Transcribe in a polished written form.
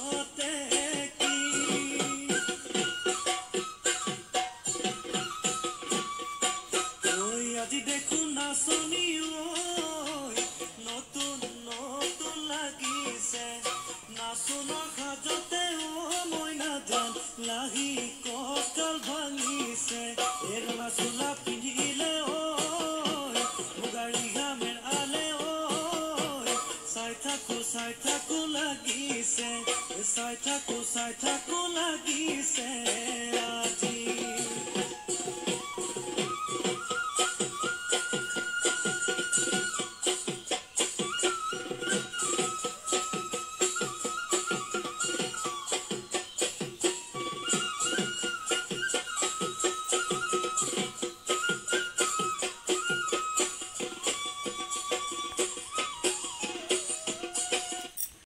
মাজতে কি ঐ আজি দেখো নাচনি ঐ নতুন নতুন লাগিছে নাচনৰ সাজতে মইনা জান লাহি কঁকাল ভাঙিছে এৰলা চোলা পিন্ধিলে ঐ মুগাৰী ঘামেৰ আলে ঐ চাই থাকো লাগিছে চাই থাকো লাগিছে আজি